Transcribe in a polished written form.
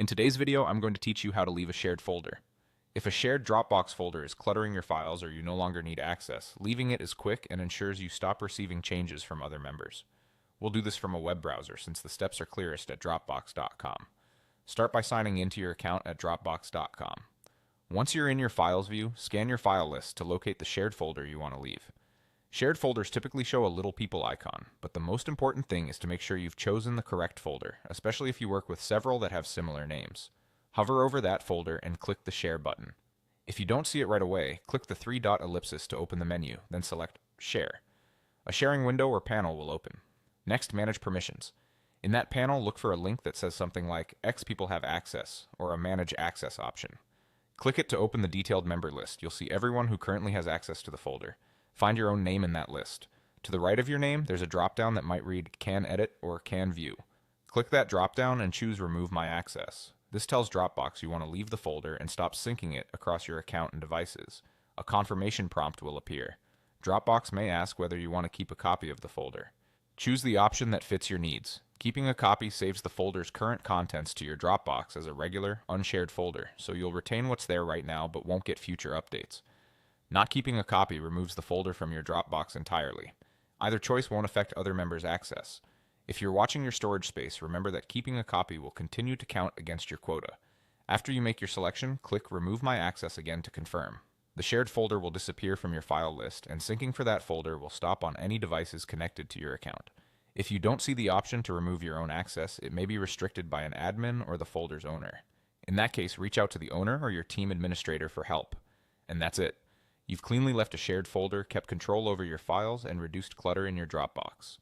In today's video, I'm going to teach you how to leave a shared folder. If a shared Dropbox folder is cluttering your files or you no longer need access, leaving it is quick and ensures you stop receiving changes from other members. We'll do this from a web browser since the steps are clearest at Dropbox.com. Start by signing into your account at Dropbox.com. Once you're in your Files view, scan your file list to locate the shared folder you want to leave. Shared folders typically show a little people icon, but the most important thing is to make sure you've chosen the correct folder, especially if you work with several that have similar names. Hover over that folder and click the Share button. If you don't see it right away, click the three-dot ellipsis to open the menu, then select Share. A sharing window or panel will open. Next, manage permissions. In that panel, look for a link that says something like X people have access, or a Manage Access option. Click it to open the detailed member list. You'll see everyone who currently has access to the folder. Find your own name in that list. To the right of your name, there's a drop-down that might read Can Edit or Can View. Click that drop-down and choose Remove My Access. This tells Dropbox you want to leave the folder and stop syncing it across your account and devices. A confirmation prompt will appear. Dropbox may ask whether you want to keep a copy of the folder. Choose the option that fits your needs. Keeping a copy saves the folder's current contents to your Dropbox as a regular, unshared folder, so you'll retain what's there right now but won't get future updates. Not keeping a copy removes the folder from your Dropbox entirely. Either choice won't affect other members' access. If you're watching your storage space, remember that keeping a copy will continue to count against your quota. After you make your selection, click Remove My Access again to confirm. The shared folder will disappear from your file list, and syncing for that folder will stop on any devices connected to your account. If you don't see the option to remove your own access, it may be restricted by an admin or the folder's owner. In that case, reach out to the owner or your team administrator for help. And that's it. You've cleanly left a shared folder, kept control over your files, and reduced clutter in your Dropbox.